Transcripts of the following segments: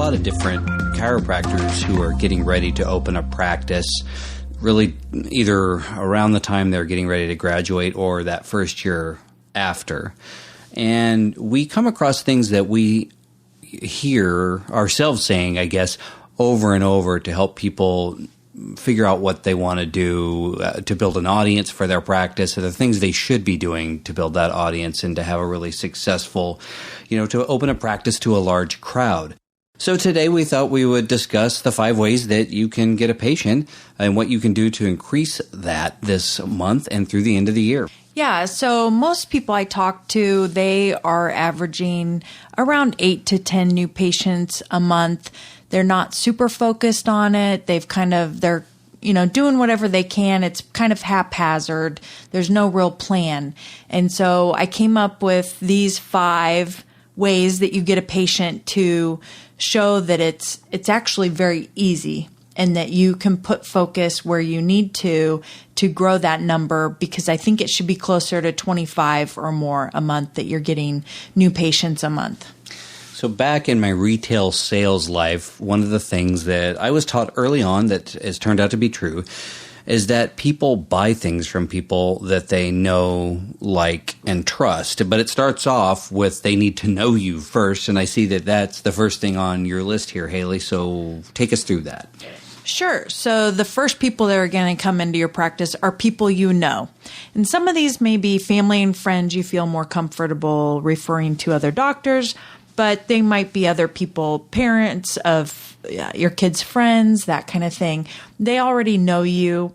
lot of different chiropractors who are getting ready to open a practice, really either around the time they're getting ready to graduate or that first year after. And we come across things that we hear ourselves saying, I guess, over and over to help people figure out what they want to do to build an audience for their practice, or the things they should be doing to build that audience and to have a really successful, to open a practice to a large crowd. So today we thought we would discuss the 5 ways that you can get a patient and what you can do to increase that this month and through the end of the year. Yeah, so most people I talk to, they are averaging around 8 to 10 new patients a month. They're not super focused on it. They're doing whatever they can. It's kind of haphazard. There's no real plan. And so I came up with these 5 ways that you get a patient to show that it's actually very easy and that you can put focus where you need to grow that number, because I think it should be closer to 25 or more a month that you're getting new patients a month. So back in my retail sales life, one of the things that I was taught early on that has turned out to be true is that people buy things from people that they know, like, and trust. But it starts off with they need to know you first, and I see that that's the first thing on your list here, Haley. So take us through that. Sure. So the first people that are going to come into your practice are people you know. And some of these may be family and friends you feel more comfortable referring to other doctors, but they might be other people, parents of your kids' friends, that kind of thing. They already know you,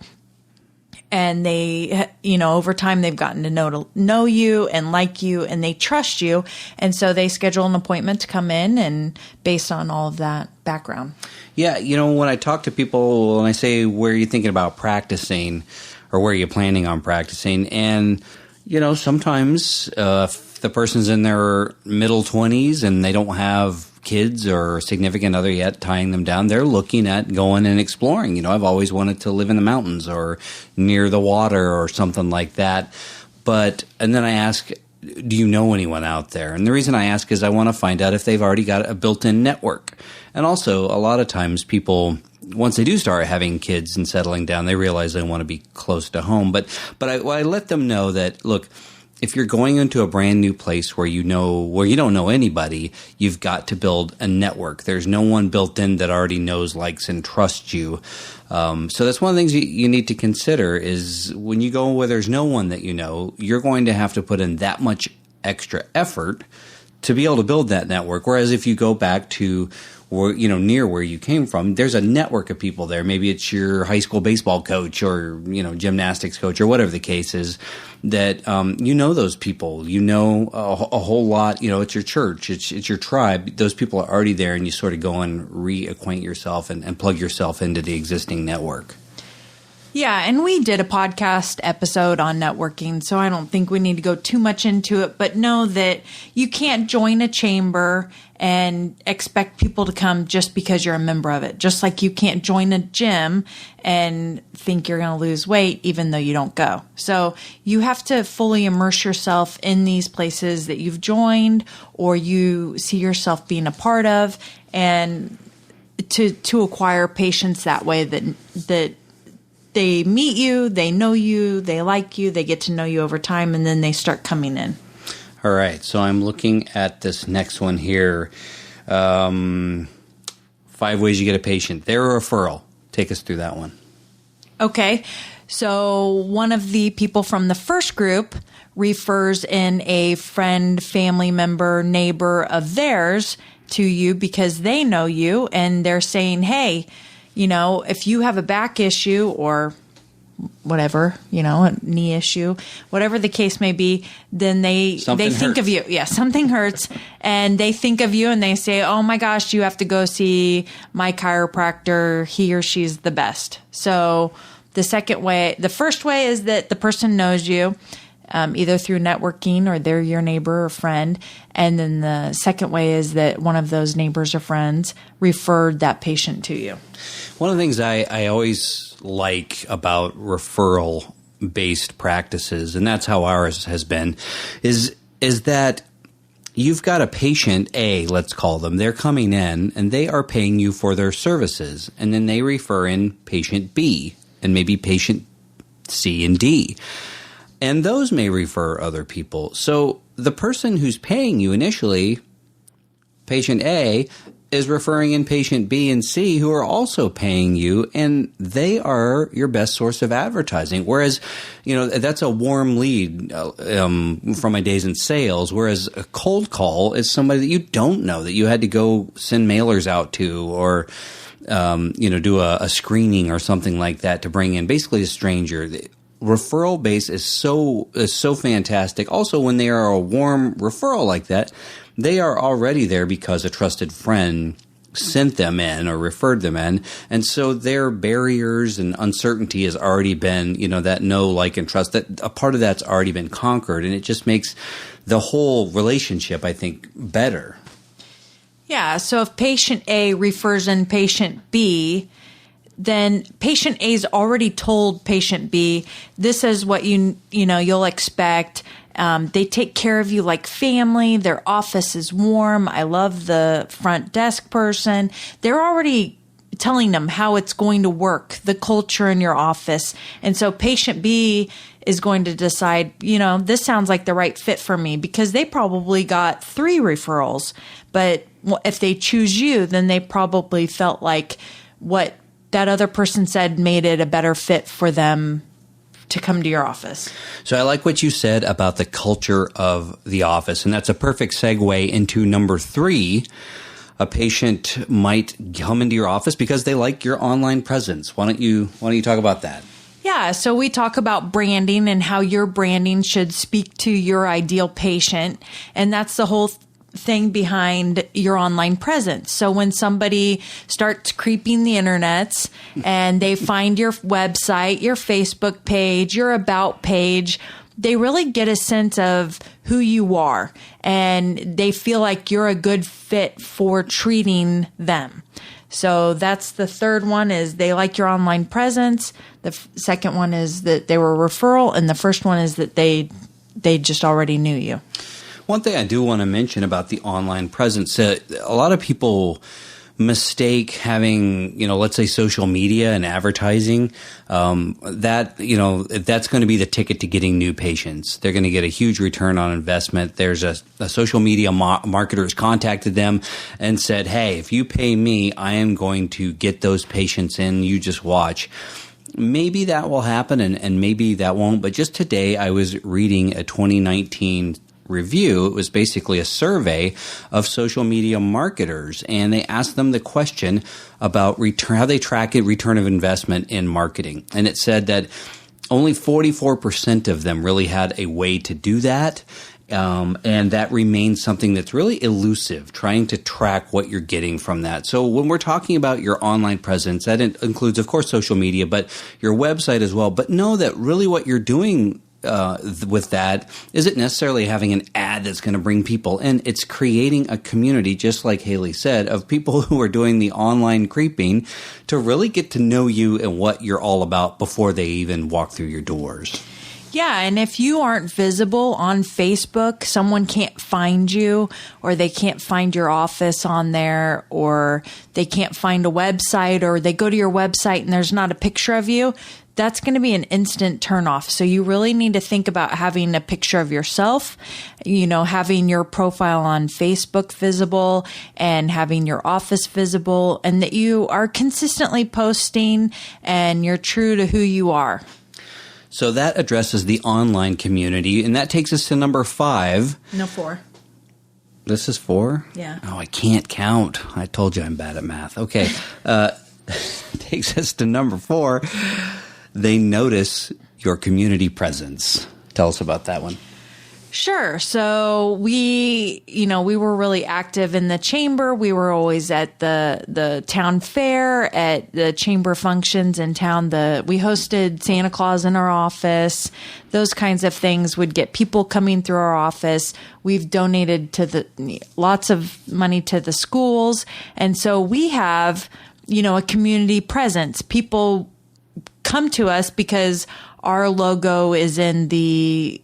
and they, over time they've gotten to know you and like you, and they trust you. And so they schedule an appointment to come in, and based on all of that background. Yeah, when I talk to people and I say, where are you thinking about practicing, or where are you planning on practicing? And, sometimes the person's in their middle 20s and they don't have kids or a significant other yet tying them down, they're looking at going and exploring. I've always wanted to live in the mountains or near the water or something like that. And then I ask, do you know anyone out there? And the reason I ask is I want to find out if they've already got a built-in network. And also, a lot of times people, once they do start having kids and settling down, they realize they want to be close to home. But I let them know that, look, if you're going into a brand new place where you don't know anybody, you've got to build a network. There's no one built in that already knows, likes, and trusts you. So that's one of the things you need to consider is when you go where there's no one that you know, you're going to have to put in that much extra effort to be able to build that network. Whereas if you go back to near where you came from, there's a network of people there. Maybe it's your high school baseball coach or, gymnastics coach or whatever the case is that, those people, a whole lot, it's your church, it's your tribe. Those people are already there, and you sort of go and reacquaint yourself and plug yourself into the existing network. Yeah, and we did a podcast episode on networking, so I don't think we need to go too much into it, but know that you can't join a chamber and expect people to come just because you're a member of it. Just like you can't join a gym and think you're going to lose weight even though you don't go. So you have to fully immerse yourself in these places that you've joined or you see yourself being a part of, and to acquire patients that way that they meet you, they know you, they like you, they get to know you over time, and then they start coming in. All right, so I'm looking at this next one here. 5 ways you get a patient. Their referral. Take us through that one. Okay, so one of the people from the first group refers in a friend, family member, neighbor of theirs to you because they know you, and they're saying, hey, if you have a back issue or whatever, a knee issue, whatever the case may be, then they think of you. Yeah, something hurts. And they think of you and they say, oh my gosh, you have to go see my chiropractor. He or she's the best. So the first way is that the person knows you, either through networking or they're your neighbor or friend. And then the second way is that one of those neighbors or friends referred that patient to you. One of the things I always like about referral-based practices, and that's how ours has been, is that you've got a patient A, let's call them. They're coming in and they are paying you for their services. And then they refer in patient B and maybe patient C and D. And those may refer other people. So the person who's paying you initially, patient A, is referring in patient B and C who are also paying you, and they are your best source of advertising. Whereas, that's a warm lead from my days in sales, whereas a cold call is somebody that you don't know, that you had to go send mailers out to or do a screening or something like that to bring in, basically a stranger. Referral base is so fantastic. Also, when they are a warm referral like that, they are already there because a trusted friend sent them in or referred them in. And so their barriers and uncertainty has already been, that know, like, and trust, that a part of that's already been conquered. And it just makes the whole relationship, I think, better. Yeah. So if patient A refers in patient B, then patient A's already told patient B, this is what you'll expect. They take care of you like family. Their office is warm. I love the front desk person. They're already telling them how it's going to work, the culture in your office. And so patient B is going to decide, this sounds like the right fit for me, because they probably got 3 referrals. But if they choose you, then they probably felt like what that other person said made it a better fit for them to come to your office. So I like what you said about the culture of the office, and that's a perfect segue into number 3. A patient might come into your office because they like your online presence. Why don't you talk about that? Yeah, so we talk about branding and how your branding should speak to your ideal patient, and that's the whole thing behind your online presence. So when somebody starts creeping the internets and they find your website, your Facebook page, your about page, they really get a sense of who you are, and they feel like you're a good fit for treating them. So that's the third one, is they like your online presence. The second one is that they were a referral, and the first one is that they just already knew you. One thing I do want to mention about the online presence, a lot of people mistake having, let's say social media and advertising, that's going to be the ticket to getting new patients. They're going to get a huge return on investment. There's a social media marketer has contacted them and said, hey, if you pay me, I am going to get those patients in. You just watch. Maybe that will happen and maybe that won't. But just today I was reading a 2019 review. It was basically a survey of social media marketers, and they asked them the question about how they track a return of investment in marketing. And it said that only 44% of them really had a way to do that. And that remains something that's really elusive, trying to track what you're getting from that. So when we're talking about your online presence, that includes, of course, social media, but your website as well. But know that really what you're doing with that isn't necessarily having an ad that's going to bring people in. It's creating a community, just like Haley said, of people who are doing the online creeping to really get to know you and what you're all about before they even walk through your doors. Yeah, and if you aren't visible on Facebook, someone can't find you, or they can't find your office on there, or they can't find a website, or they go to your website and there's not a picture of you, that's going to be an instant turnoff. So you really need to think about having a picture of yourself, having your profile on Facebook visible and having your office visible, and that you are consistently posting and you're true to who you are. So that addresses the online community, and that takes us to number 5. No, 4. This is 4? Yeah. Oh, I can't count. I told you I'm bad at math. Okay. Takes us to number 4. They notice your community presence. Tell us about that one. Sure. So we were really active in the chamber. We were always at the town fair, at the chamber functions in town. We hosted Santa Claus in our office. Those kinds of things would get people coming through our office. We've donated lots of money to the schools. And so we have, a community presence. People come to us because our logo is in the,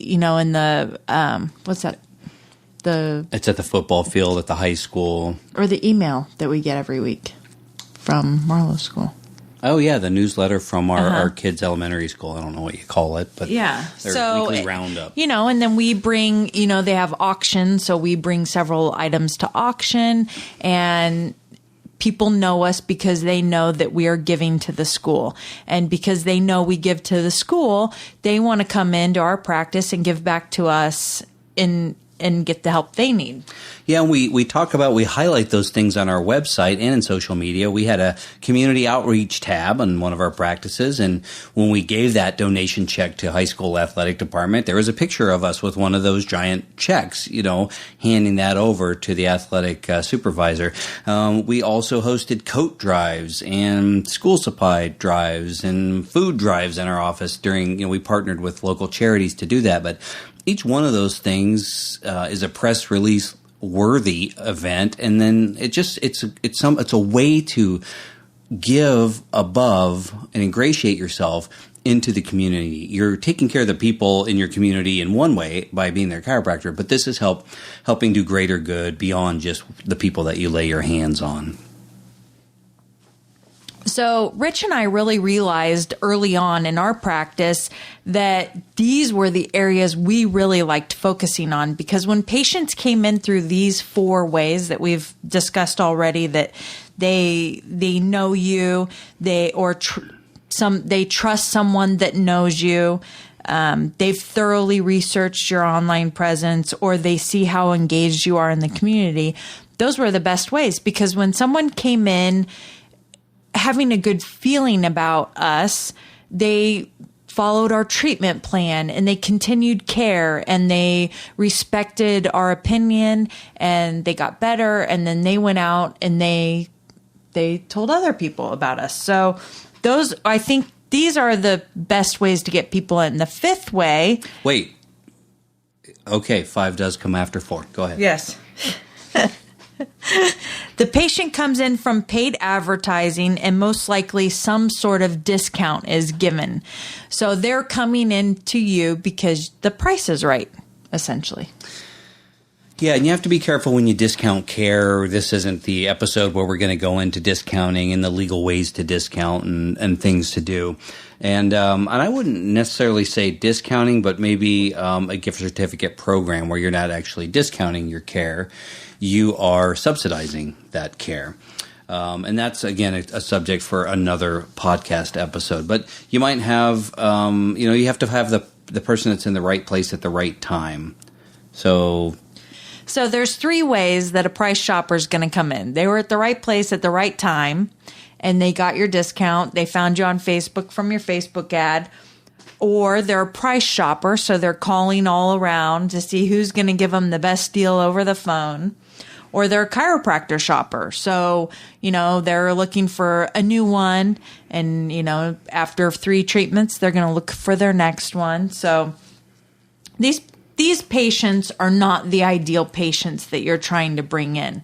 what's that? It's at the football field at the high school. Or the email that we get every week from Marlowe School. Oh, yeah, the newsletter from our kids' elementary school. I don't know what you call it, but their weekly roundup. And then we bring, they have auctions, so we bring several items to auction, and people know us because they know that we are giving to the school. And because they know we give to the school, they want to come into our practice and give back to us and get the help they need. Yeah, we highlight those things on our website and in social media. We had a community outreach tab on one of our practices, and when we gave that donation check to high school athletic department, there was a picture of us with one of those giant checks, handing that over to the athletic supervisor. We also hosted coat drives and school supply drives and food drives in our office during, we partnered with local charities to do that, but each one of those things is a press release worthy event, and then it's a way to give above and ingratiate yourself into the community. You're taking care of the people in your community in one way by being their chiropractor, but this is helping do greater good beyond just the people that you lay your hands on. So Rich and I really realized early on in our practice that these were the areas we really liked focusing on, because when patients came in through these 4 ways that we've discussed already, that they know you, they trust someone that knows you, they've thoroughly researched your online presence, or they see how engaged you are in the community. Those were the best ways, because when someone came in having a good feeling about us, they followed our treatment plan and they continued care and they respected our opinion and they got better, and then they went out and they told other people about us. So I think these are the best ways to get people in. The 5th way. Wait. Okay, 5 does come after 4. Go ahead. Yes. The patient comes in from paid advertising, and most likely some sort of discount is given. So they're coming in to you because the price is right, essentially. Yeah, and you have to be careful when you discount care. This isn't the episode where we're going to go into discounting and the legal ways to discount and things to do. And I wouldn't necessarily say discounting, but maybe a gift certificate program where you're not actually discounting your care. You are subsidizing that care. And that's, again, a subject for another podcast episode. But you might have, you have to have the person that's in the right place at the right time. So there's 3 ways that a price shopper is going to come in. They were at the right place at the right time, and they got your discount. They found you on Facebook from your Facebook ad. Or they're a price shopper, so they're calling all around to see who's going to give them the best deal over the phone. Or they're a chiropractor shopper, so, they're looking for a new one, and, after 3 treatments, they're going to look for their next one. So these patients are not the ideal patients that you're trying to bring in.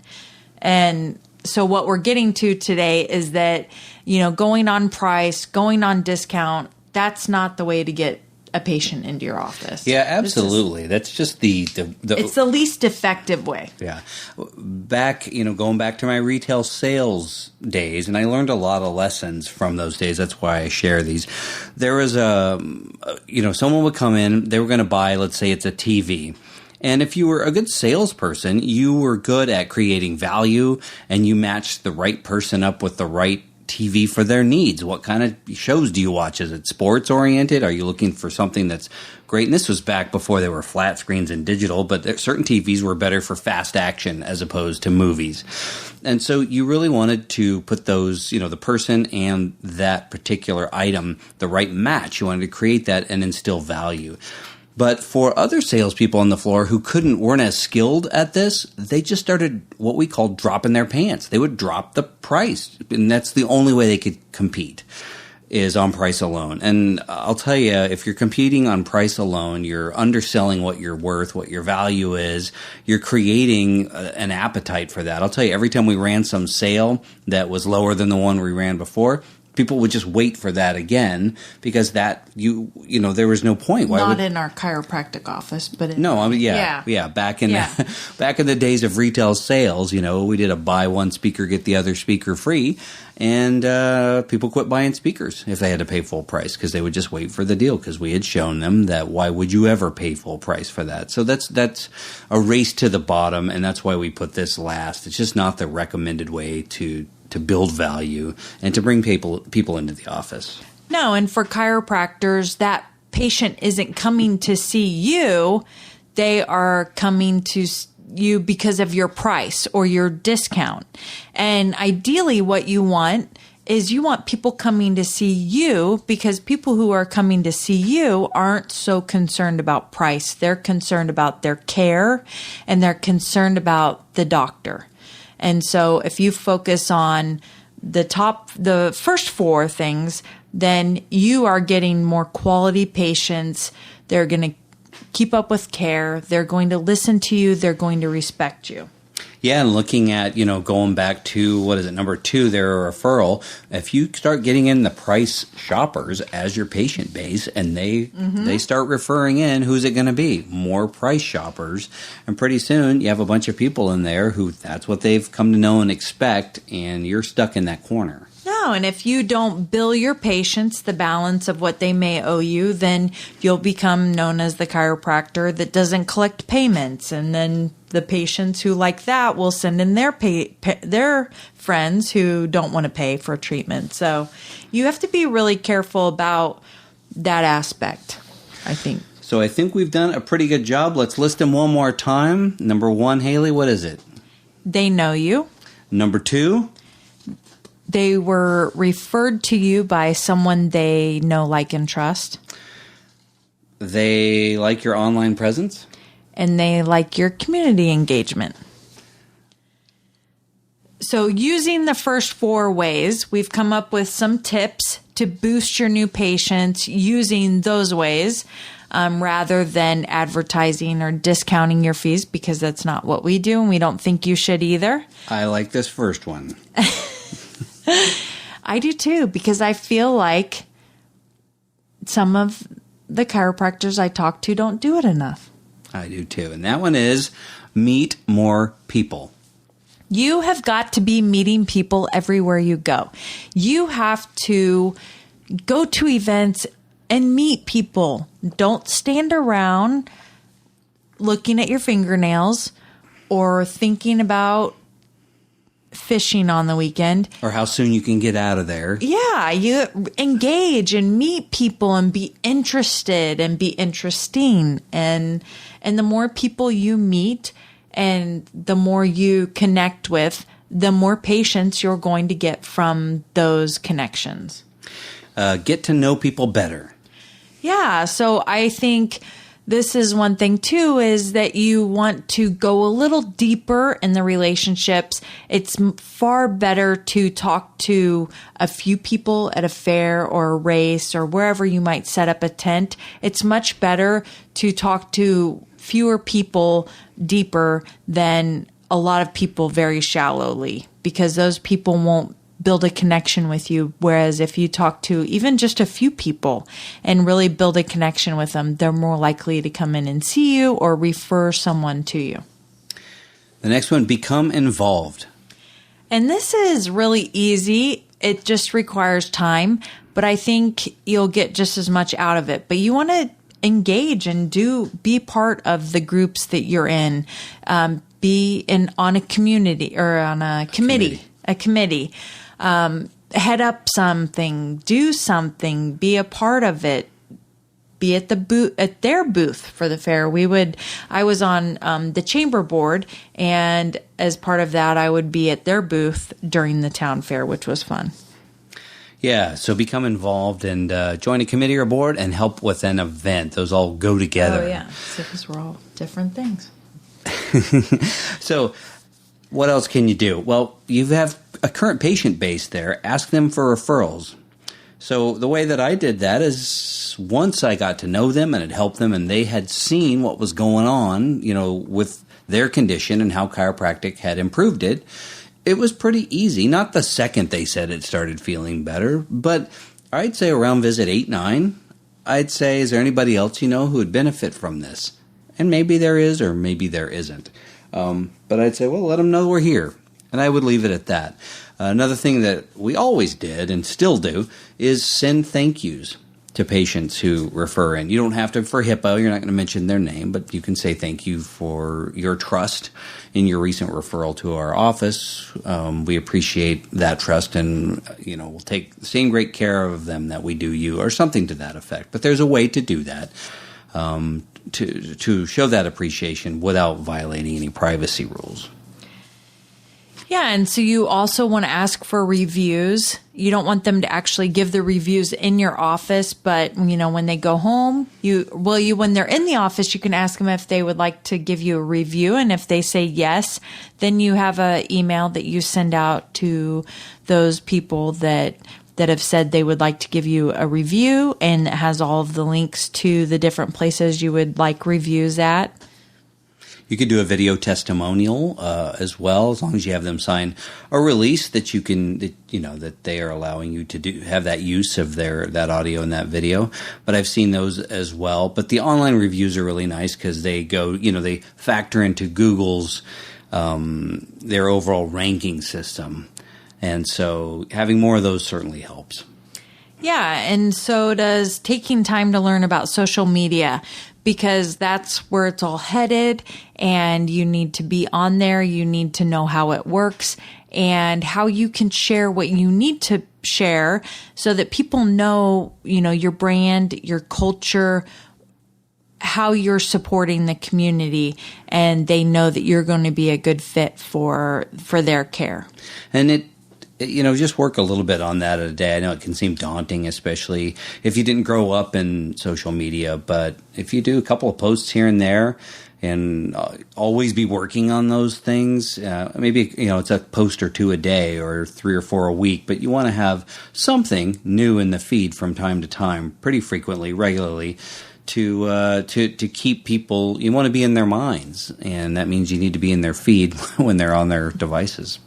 And so what we're getting to today is that, going on price, going on discount, that's not the way to get a patient into your office. Yeah, absolutely. That's just the it's the least effective way. Yeah. Going back to my retail sales days, and I learned a lot of lessons from those days. That's why I share these. There was someone would come in, they were going to buy, let's say it's a TV. And if you were a good salesperson, you were good at creating value, and you matched the right person up with the right TV for their needs. What kind of shows do you watch? Is it sports oriented? Are you looking for something that's great? And this was back before there were flat screens and digital, but certain TVs were better for fast action as opposed to movies. And so you really wanted to put those, the person and that particular item, the right match. You wanted to create that and instill value. But for other salespeople on the floor who weren't as skilled at this, they just started what we call dropping their pants. They would drop the price, and that's the only way they could compete, is on price alone. And I'll tell you, if you're competing on price alone, you're underselling what you're worth, what your value is. You're creating an appetite for that. I'll tell you, every time we ran some sale that was lower than the one we ran before, people would just wait for that again because that there was no point. Not in our chiropractic office, but back in back in the days of retail sales, we did a buy one speaker get the other speaker free, and people quit buying speakers if they had to pay full price because they would just wait for the deal because we had shown them that why would you ever pay full price for that? So that's a race to the bottom, and that's why we put this last. It's just not the recommended way to build value and to bring people into the office. No, and for chiropractors, that patient isn't coming to see you. They are coming to you because of your price or your discount. And ideally what you want is you want people coming to see you because people who are coming to see you aren't so concerned about price. They're concerned about their care and they're concerned about the doctor. And so if you focus on the first four things, then you are getting more quality patients. They're going to keep up with care. They're going to listen to you. They're going to respect you. Yeah, and looking at, going back to, number 2, their referral, if you start getting in the price shoppers as your patient base and they start referring in, who's it going to be? More price shoppers. And pretty soon you have a bunch of people in there who that's what they've come to know and expect, and you're stuck in that corner. No, and if you don't bill your patients the balance of what they may owe you, then you'll become known as the chiropractor that doesn't collect payments. And then the patients who like that will send in their friends who don't want to pay for treatment. So you have to be really careful about that aspect, I think. So I think we've done a pretty good job. Let's list them one more time. Number 1, Haley, what is it? They know you. Number 2? They were referred to you by someone they know, like, and trust. They like your online presence. And they like your community engagement. So using the first 4 ways, we've come up with some tips to boost your new patients using those ways rather than advertising or discounting your fees, because that's not what we do and we don't think you should either. I like this first one. I do too, because I feel like some of the chiropractors I talk to don't do it enough. I do too. And that one is meet more people. You have got to be meeting people everywhere you go. You have to go to events and meet people. Don't stand around looking at your fingernails or thinking about fishing on the weekend. Or how soon you can get out of there. Yeah, you engage and meet people and be interested and be interesting. And the more people you meet and the more you connect with, the more patients you're going to get from those connections. Get to know people better. Yeah, so I think this is one thing too, is that you want to go a little deeper in the relationships. It's far better to talk to a few people at a fair or a race or wherever you might set up a tent. It's much better to talk to fewer people deeper than a lot of people very shallowly, because those people won't build a connection with you. Whereas if you talk to even just a few people and really build a connection with them, they're more likely to come in and see you or refer someone to you. The next one, become involved. And this is really easy. It just requires time, but I think you'll get just as much out of it. But you want to engage and be part of the groups that you're in. Be on a community or on a committee. Head up something, do something, be a part of it, be at their booth for the fair. I was on the chamber board, and as part of that, I would be at their booth during the town fair, which was fun. Yeah, so become involved and join a committee or board and help with an event. Those all go together. Oh, yeah, because we're all different things. So what else can you do? Well, you have a current patient base there. Ask them for referrals. So the way that I did that is once I got to know them and had helped them and they had seen what was going on, with their condition and how chiropractic had improved it, It was pretty easy. Not the second they said it started feeling better, but I'd say around visit 8, 9, I'd say, is there anybody else you know who would benefit from this? And maybe there is, or maybe there isn't. But I'd say, well, let them know we're here. And I would leave it at that. Another thing that we always did and still do is send thank yous to patients who refer in. You don't have to for HIPAA. You're not going to mention their name, but you can say thank you for your trust in your recent referral to our office. We appreciate that trust, and we'll take the same great care of them that we do you, or something to that effect. But there's a way to do that, to show that appreciation without violating any privacy rules. Yeah, and so you also want to ask for reviews. You don't want them to actually give the reviews in your office, but when they go home, when they're in the office, you can ask them if they would like to give you a review, and if they say yes, then you have an email that you send out to those people that have said they would like to give you a review, and it has all of the links to the different places you would like reviews at. You could do a video testimonial as well, as long as you have them sign a release that that they are allowing you to have that use of that audio and that video. But I've seen those as well. But the online reviews are really nice because they go, they factor into Google's their overall ranking system, and so having more of those certainly helps. Yeah, and so does taking time to learn about social media, because that's where it's all headed, and you need to be on there. You need to know how it works and how you can share what you need to share so that people know, your brand, your culture, how you're supporting the community, and they know that you're going to be a good fit for their care. And just work a little bit on that a day. I know it can seem daunting, especially if you didn't grow up in social media, but if you do a couple of posts here and there and always be working on those things, maybe, it's a post or two a day or 3 or 4 a week, but you want to have something new in the feed from time to time, pretty frequently, regularly, to keep people. You want to be in their minds, and that means you need to be in their feed when they're on their devices.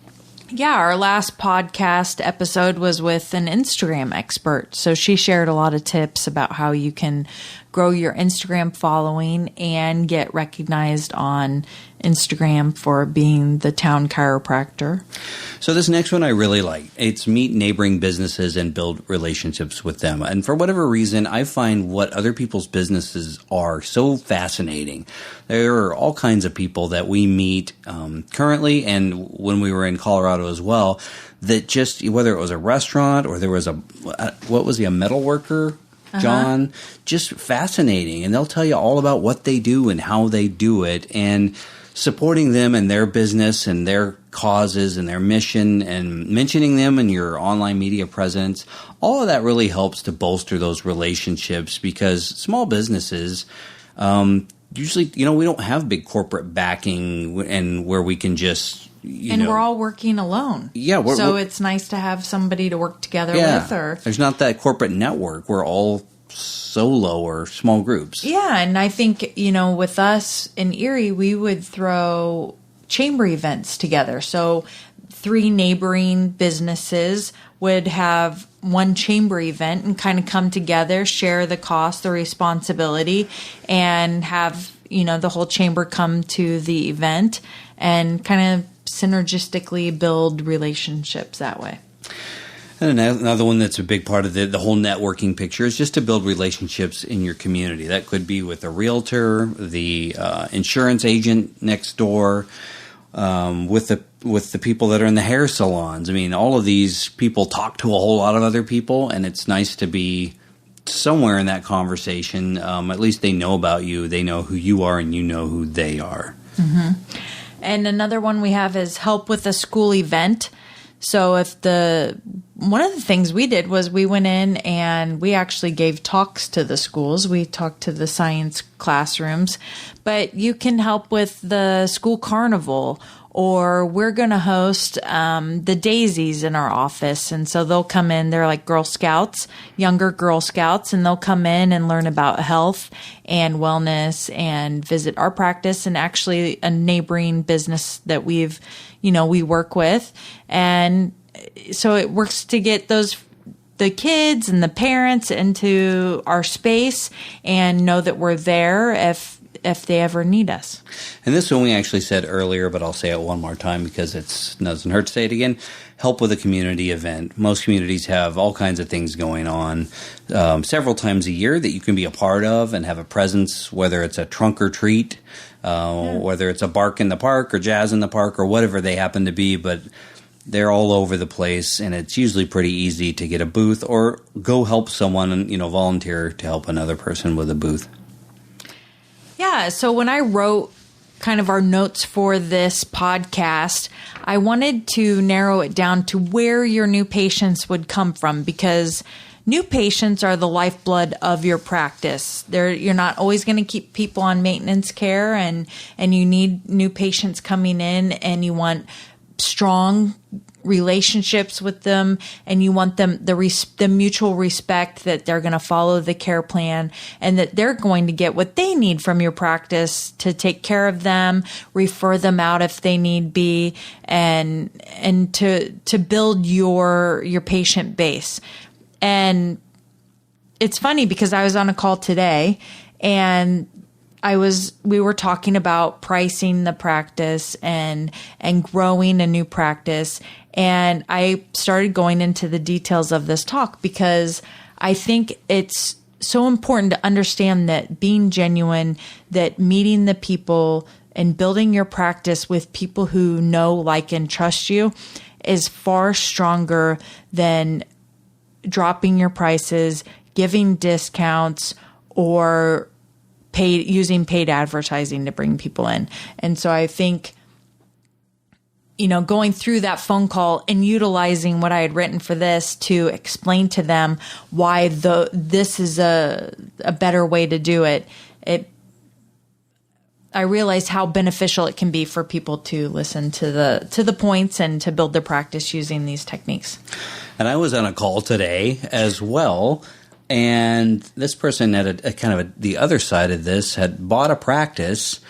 Yeah, our last podcast episode was with an Instagram expert. So she shared a lot of tips about how you can grow your Instagram following and get recognized on Instagram for being the town chiropractor. So this next one I really like. It's meet neighboring businesses and build relationships with them. And for whatever reason, I find what other people's businesses are so fascinating. There are all kinds of people that we meet currently, and when we were in Colorado as well, that just, whether it was a restaurant or there was a metal worker, John, just fascinating. And they'll tell you all about what they do and how they do it, and supporting them and their business and their causes and their mission, and mentioning them in your online media presence. All of that really helps to bolster those relationships, because small businesses, usually, we don't have big corporate backing and where we can just, we're all working alone. Yeah. So it's nice to have somebody to work together with. Or there's not that corporate network. We're all solo or small groups. Yeah. And I think, with us in Erie, we would throw chamber events together. So 3 neighboring businesses would have one chamber event and kind of come together, share the cost, the responsibility, and have, the whole chamber come to the event and kind of synergistically build relationships that way. And another one that's a big part of the whole networking picture is just to build relationships in your community. That could be with a realtor, the insurance agent next door, with the people that are in the hair salons. I mean, all of these people talk to a whole lot of other people, and it's nice to be somewhere in that conversation. At least they know about you, they know who you are, and you know who they are. Mm-hmm. And another one we have is help with a school event. So one of the things we did was we went in and we actually gave talks to the schools. We talked to the science classrooms, but you can help with the school carnival or we're going to host the daisies in our office. And so they'll come in, they're like Girl Scouts, younger Girl Scouts, and they'll come in and learn about health and wellness and visit our practice and actually a neighboring business that we work with. And so it works to get the kids and the parents into our space and know that we're there if they ever need us. And this one we actually said earlier, but I'll say it one more time because it doesn't hurt to say it again. Help with a community event. Most communities have all kinds of things going on several times a year that you can be a part of and have a presence, whether it's a trunk or treat, whether it's a bark in the park or jazz in the park or whatever they happen to be, but they're all over the place, and it's usually pretty easy to get a booth or go help someone and, volunteer to help another person with a booth. Yeah, so when I wrote kind of our notes for this podcast, I wanted to narrow it down to where your new patients would come from, because new patients are the lifeblood of your practice. You're not always going to keep people on maintenance care, and you need new patients coming in, and you want strong relationships with them, and you want them the mutual respect that they're going to follow the care plan and that they're going to get what they need from your practice to take care of them, refer them out if they need be, and to build your patient base. And it's funny because I was on a call today and we were talking about pricing the practice and growing a new practice. And I started going into the details of this talk because I think it's so important to understand that being genuine, that meeting the people and building your practice with people who know, like, and trust you is far stronger than dropping your prices, giving discounts, or using paid advertising to bring people in. And so I think, going through that phone call and utilizing what I had written for this to explain to them why this is a better way to do it, I realized how beneficial it can be for people to listen to the points and to build their practice using these techniques. And I was on a call today as well. And this person at a kind of the other side of this had bought a practice,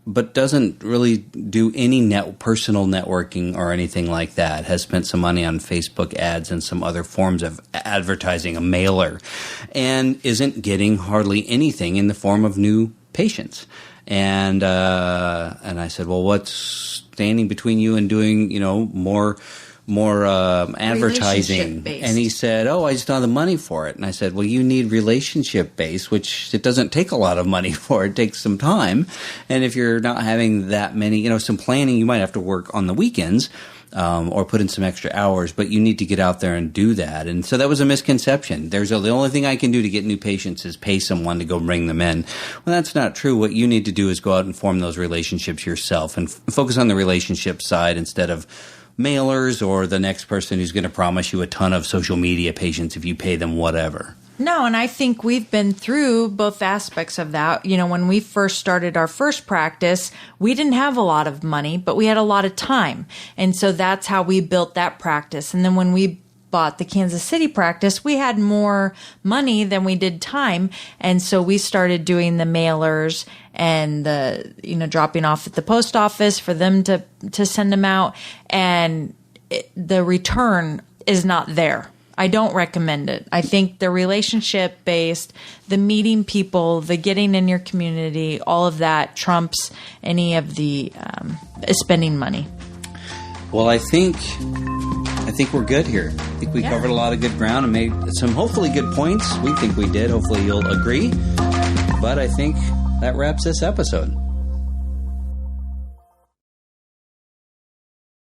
but doesn't really do any personal networking or anything like that. Has spent some money on Facebook ads and some other forms of advertising, a mailer, and isn't getting hardly anything in the form of new patients. And I said, well, what's standing between you and doing, more advertising? And he said, I just don't have the money for it. And I said, well, you need relationship based, which it doesn't take a lot of money for. It takes some time. And if you're not having that many, some planning, you might have to work on the weekends, or put in some extra hours, but you need to get out there and do that. And so that was a misconception. The only thing I can do to get new patients is pay someone to go bring them in. Well, that's not true. What you need to do is go out and form those relationships yourself and focus on the relationship side instead of mailers or the next person who's going to promise you a ton of social media patients if you pay them whatever. No, and I think we've been through both aspects of that. When we first started our first practice, we didn't have a lot of money, but we had a lot of time. And so that's how we built that practice. And then when we bought the Kansas City practice, we had more money than we did time. And so we started doing the mailers and the, dropping off at the post office for them to send them out. And the return is not there. I don't recommend it. I think the relationship based, the meeting people, the getting in your community, all of that trumps any of the spending money. Well, I think we're good here. I think we covered a lot of good ground and made some hopefully good points. We think we did. Hopefully you'll agree. But I think that wraps this episode.